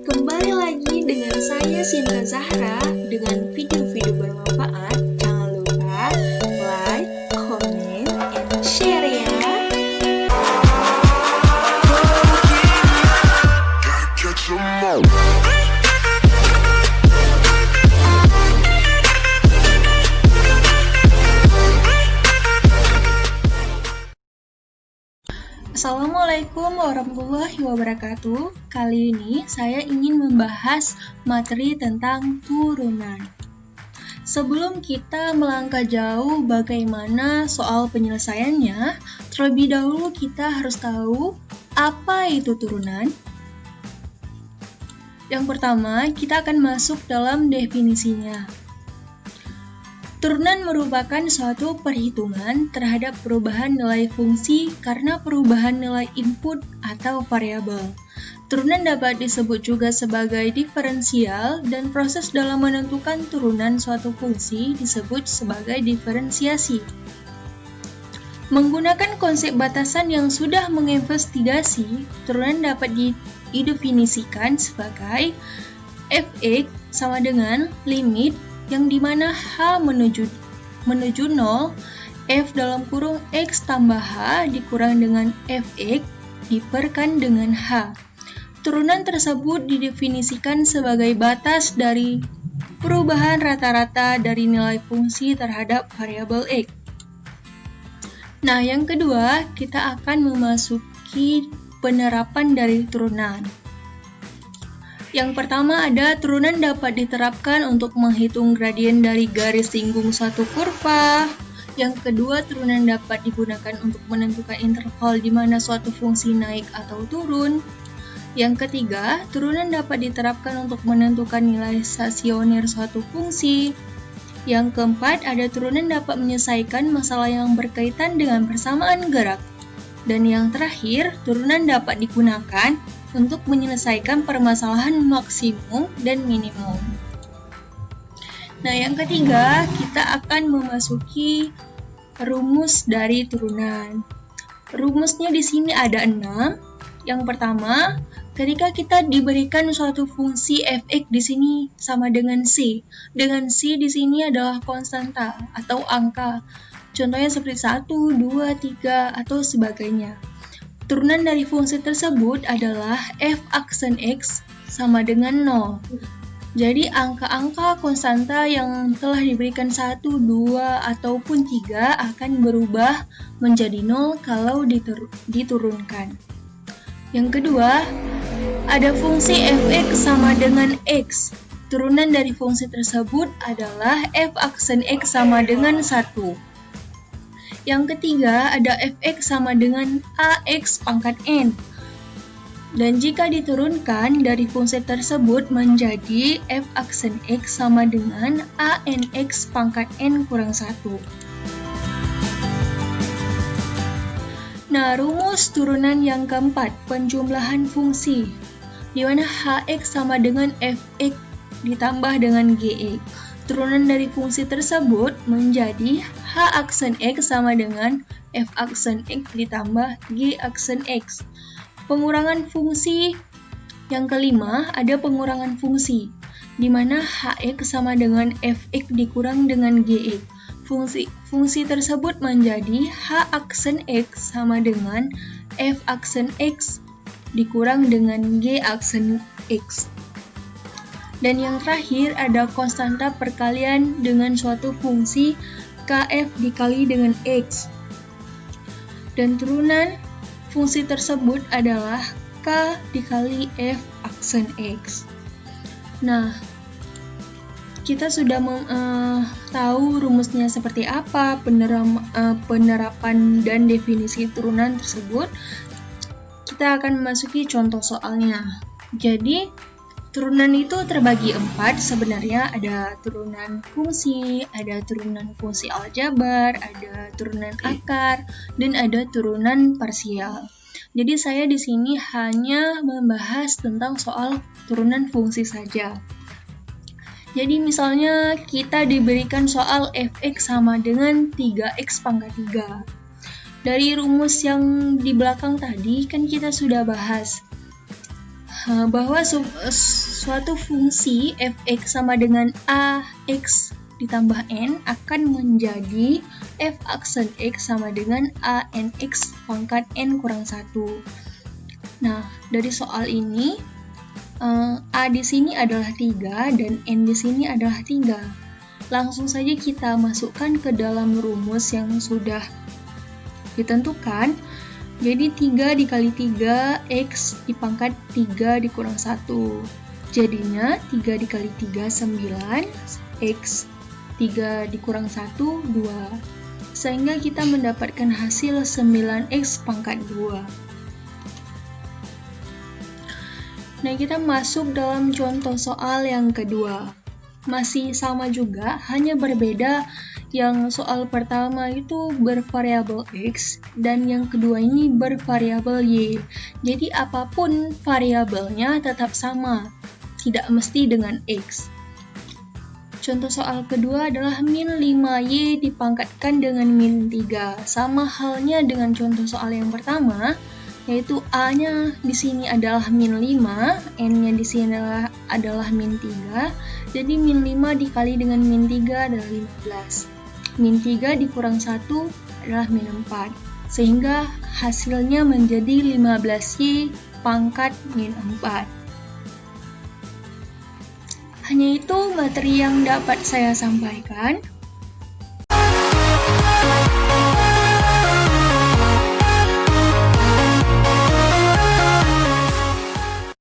Kembali lagi dengan saya Sinta Zahra dengan video-video bermanfaat. Jangan lupa like, comment, and share ya. Assalamualaikum warahmatullahi wabarakatuh. Kali ini saya ingin membahas materi tentang turunan. Sebelum kita melangkah jauh bagaimana soal penyelesaiannya, terlebih dahulu kita harus tahu apa itu turunan. Yang pertama, kita akan masuk dalam definisinya. Turunan merupakan suatu perhitungan terhadap perubahan nilai fungsi karena perubahan nilai input atau variabel. Turunan dapat disebut juga sebagai diferensial dan proses dalam menentukan turunan suatu fungsi disebut sebagai diferensiasi. Menggunakan konsep batasan yang sudah menginvestigasi, turunan dapat didefinisikan sebagai f(x) sama dengan limit yang dimana H menuju 0, F dalam kurung X tambah H dikurang dengan Fx diperkan dengan H. Turunan tersebut didefinisikan sebagai batas dari perubahan rata-rata dari nilai fungsi terhadap variabel X. Nah, yang kedua, kita akan memasuki penerapan dari turunan. Yang pertama ada turunan dapat diterapkan untuk menghitung gradien dari garis singgung suatu kurva. Yang kedua, turunan dapat digunakan untuk menentukan interval di mana suatu fungsi naik atau turun. Yang ketiga, turunan dapat diterapkan untuk menentukan nilai stasioner suatu fungsi. Yang keempat, ada turunan dapat menyelesaikan masalah yang berkaitan dengan persamaan gerak. Dan yang terakhir, turunan dapat digunakan untuk menyelesaikan permasalahan maksimum dan minimum. Nah, yang ketiga, kita akan memasuki rumus dari turunan. Rumusnya di sini ada 6. Yang pertama, ketika kita diberikan suatu fungsi f(x) di sini sama dengan c. Dengan c di sini adalah konstanta atau angka. Contohnya seperti 1, 2, 3, atau sebagainya. Turunan dari fungsi tersebut adalah f aksen x sama dengan 0. Jadi angka-angka konstanta yang telah diberikan 1, 2, ataupun 3 akan berubah menjadi 0 kalau diturunkan. Yang kedua, ada fungsi fx sama dengan x. Turunan dari fungsi tersebut adalah f aksen x sama dengan 1. Yang ketiga, ada fx sama dengan ax pangkat n. Dan jika diturunkan dari fungsi tersebut menjadi f aksen x sama dengan anx pangkat n kurang 1. Nah, rumus turunan yang keempat, penjumlahan fungsi, di mana hx sama dengan fx ditambah dengan gx. Turunan dari fungsi tersebut menjadi h aksen x sama dengan f aksen x ditambah g aksen x. Pengurangan fungsi yang kelima ada pengurangan fungsi, di mana hx sama dengan fx dikurang dengan gx. Fungsi tersebut menjadi h aksen x sama dengan f aksen x dikurang dengan g aksen x. Dan yang terakhir ada konstanta perkalian dengan suatu fungsi kf dikali dengan x. Dan turunan fungsi tersebut adalah k dikali f aksen x. Nah, kita sudah tahu rumusnya seperti apa, penerapan dan definisi turunan tersebut. Kita akan memasuki contoh soalnya. Jadi, turunan itu terbagi 4 sebenarnya, ada turunan fungsi, ada turunan fungsi aljabar, ada turunan akar, dan ada turunan parsial. Jadi saya di sini hanya membahas tentang soal turunan fungsi saja. Jadi misalnya kita diberikan soal fx sama dengan 3x pangkat 3. Dari rumus yang di belakang tadi kan kita sudah bahas bahwa suatu fungsi f(x) sama dengan ax ditambah n akan menjadi f aksen x sama dengan anx pangkat n kurang 1. Nah, dari soal ini, a di sini adalah 3 dan n di sini adalah 3. Langsung saja kita masukkan ke dalam rumus yang sudah ditentukan. Jadi 3 dikali 3, x dipangkat 3 dikurang 1. Jadinya 3 dikali 3, 9, x 3 dikurang 1, 2. Sehingga kita mendapatkan hasil 9x pangkat 2. Nah, kita masuk dalam contoh soal yang kedua. Masih sama juga, hanya berbeda yang soal pertama itu bervariabel x dan yang kedua ini bervariabel y. Jadi apapun variabelnya tetap sama, tidak mesti dengan x. Contoh soal kedua adalah min 5y dipangkatkan dengan min 3. Sama halnya dengan contoh soal yang pertama, yaitu a-nya di sini adalah min 5, n-nya di sini adalah min 3. Jadi min 5 dikali dengan min 3 adalah 15. Min 3 dikurang 1 adalah min 4. Sehingga hasilnya menjadi 15y pangkat min 4. Hanya itu materi yang dapat saya sampaikan.